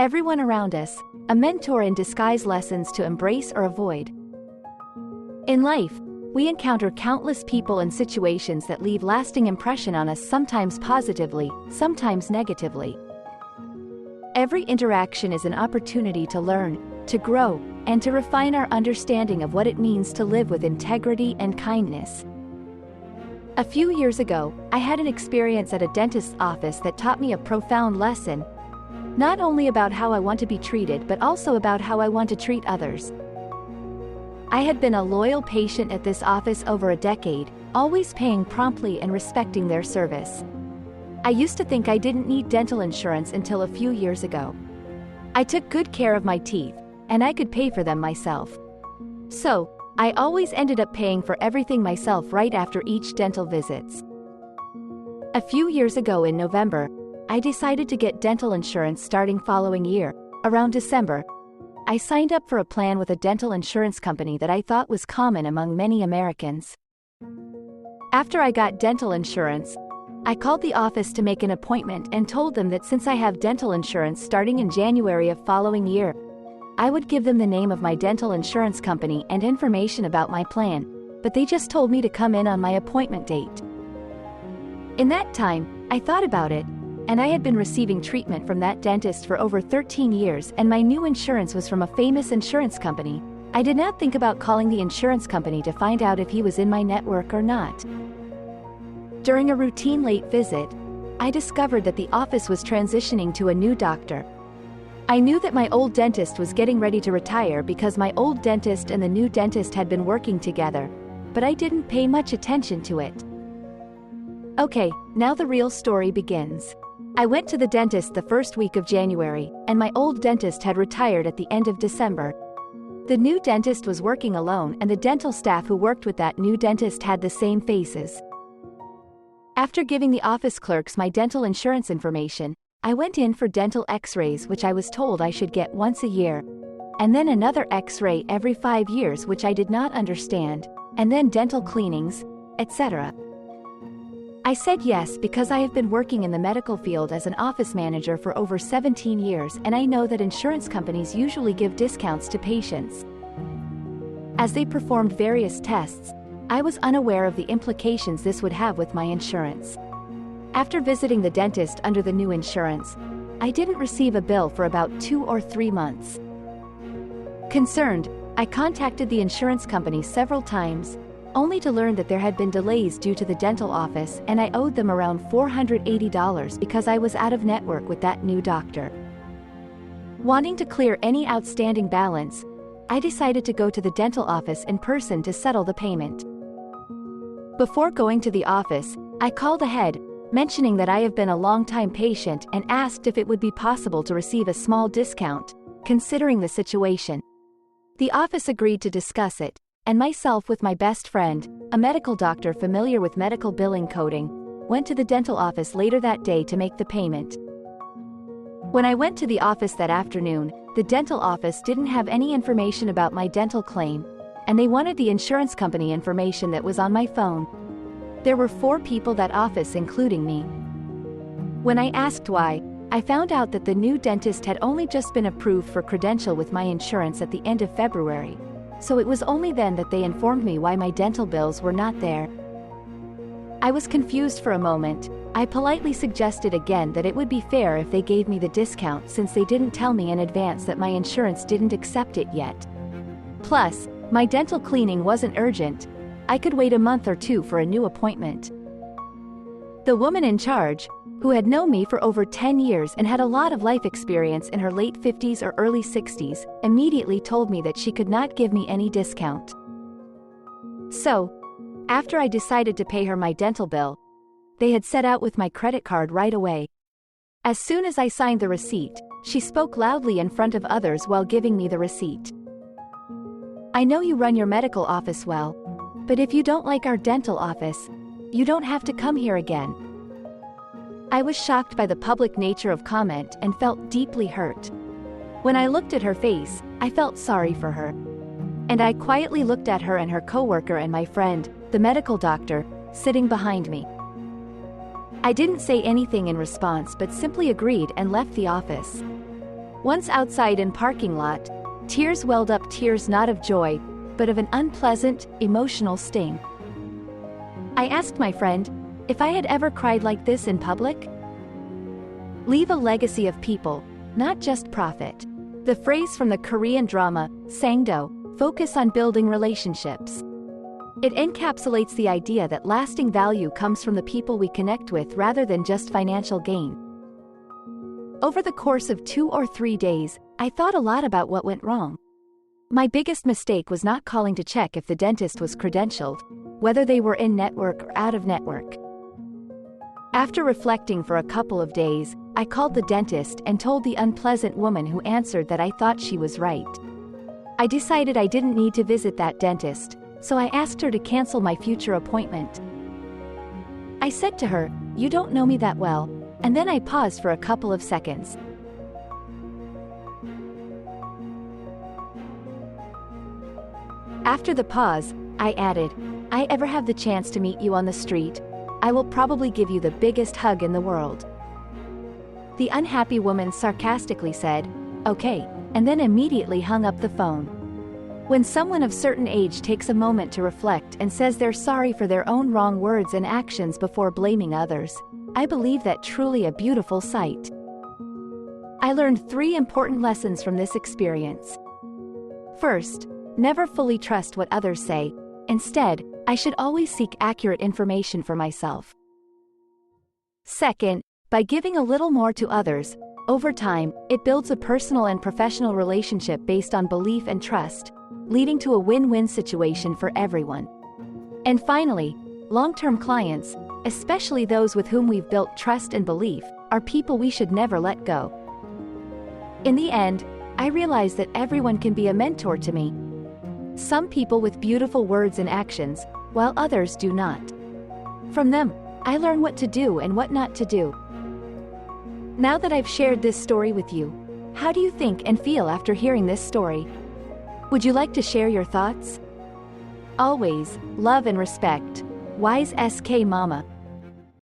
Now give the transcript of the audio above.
Everyone around us, a mentor in disguise, lessons to embrace or avoid. In life, we encounter countless people and situations that leave lasting impression on us, sometimes positively, sometimes negatively. Every interaction is an opportunity to learn, to grow, and to refine our understanding of what it means to live with integrity and kindness. A few years ago, I had an experience at a dentist's office that taught me a profound lesson, not only about how I want to be treated but also about how I want to treat others. I had been a loyal patient at this office over a decade, always paying promptly and respecting their service. I used to think I didn't need dental insurance until a few years ago. I took good care of my teeth, and I could pay for them myself. So, I always ended up paying for everything myself right after each dental visits. A few years ago in November, I decided to get dental insurance starting following year. Around December, I signed up for a plan with a dental insurance company that I thought was common among many Americans. After I got dental insurance, I called the office to make an appointment and told them that since I have dental insurance starting in January of following year, I would give them the name of my dental insurance company and information about my plan, but they just told me to come in on my appointment date. In that time, I thought about it, and I had been receiving treatment from that dentist for over 13 years, and my new insurance was from a famous insurance company. I did not think about calling the insurance company to find out if he was in my network or not. During a routine late visit, I discovered that the office was transitioning to a new doctor. I knew that my old dentist was getting ready to retire because my old dentist and the new dentist had been working together, but I didn't pay much attention to it. Okay, now the real story begins. I went to the dentist the first week of January, and my old dentist had retired at the end of December. The new dentist was working alone, and the dental staff who worked with that new dentist had the same faces. After giving the office clerks my dental insurance information, I went in for dental x-rays, which I was told I should get once a year, and then another x-ray every 5 years, which I did not understand, and then dental cleanings, etc. I said yes because I have been working in the medical field as an office manager for over 17 years, and I know that insurance companies usually give discounts to patients. As they performed various tests, I was unaware of the implications this would have with my insurance. After visiting the dentist under the new insurance, I didn't receive a bill for about 2 or 3 months. Concerned, I contacted the insurance company several times, only to learn that there had been delays due to the dental office, and I owed them around $480 because I was out of network with that new doctor. Wanting to clear any outstanding balance, I decided to go to the dental office in person to settle the payment. Before going to the office, I called ahead, mentioning that I have been a long-time patient, and asked if it would be possible to receive a small discount, considering the situation. The office agreed to discuss it, and myself with my best friend, a medical doctor familiar with medical billing coding, went to the dental office later that day to make the payment. When I went to the office that afternoon, the dental office didn't have any information about my dental claim, and they wanted the insurance company information that was on my phone. There were 4 people that office, including me. When I asked why, I found out that the new dentist had only just been approved for credential with my insurance at the end of February, so it was only then that they informed me why my dental bills were not there. I was confused for a moment. I politely suggested again that it would be fair if they gave me the discount since they didn't tell me in advance that my insurance didn't accept it yet. Plus, my dental cleaning wasn't urgent. I could wait a month or 2 for a new appointment. The woman in charge, who had known me for over 10 years and had a lot of life experience in her late 50s or early 60s, immediately told me that she could not give me any discount. So, after I decided to pay her my dental bill, they had set out with my credit card right away. As soon as I signed the receipt, she spoke loudly in front of others while giving me the receipt. "I know you run your medical office well, but if you don't like our dental office, you don't have to come here again." I was shocked by the public nature of comment and felt deeply hurt. When I looked at her face, I felt sorry for her. And I quietly looked at her and her coworker and my friend, the medical doctor, sitting behind me. I didn't say anything in response but simply agreed and left the office. Once outside in parking lot, tears welled up, tears not of joy, but of an unpleasant, emotional sting. I asked my friend if I had ever cried like this in public. Leave a legacy of people, not just profit. The phrase from the Korean drama, Sangdo, focus on building relationships. It encapsulates the idea that lasting value comes from the people we connect with rather than just financial gain. Over the course of 2 or 3 days, I thought a lot about what went wrong. My biggest mistake was not calling to check if the dentist was credentialed, whether they were in-network or out-of-network. After reflecting for a couple of days, I called the dentist and told the unpleasant woman who answered that I thought she was right. I decided I didn't need to visit that dentist, so I asked her to cancel my future appointment. I said to her, "You don't know me that well," and then I paused for a couple of seconds. After the pause, I added, "I ever have the chance to meet you on the street, I will probably give you the biggest hug in the world." The unhappy woman sarcastically said, "Okay," and then immediately hung up the phone. When someone of certain age takes a moment to reflect and says they're sorry for their own wrong words and actions before blaming others, I believe that truly a beautiful sight. I learned 3 important lessons from this experience. First, never fully trust what others say. Instead, I should always seek accurate information for myself. Second, by giving a little more to others, over time, it builds a personal and professional relationship based on belief and trust, leading to a win-win situation for everyone. And finally, long-term clients, especially those with whom we've built trust and belief, are people we should never let go. In the end, I realized that everyone can be a mentor to me. Some people with beautiful words and actions, while others do not. From them, I learn what to do and what not to do. Now that I've shared this story with you, how do you think and feel after hearing this story? Would you like to share your thoughts? Always, love and respect. Wise SK Mama.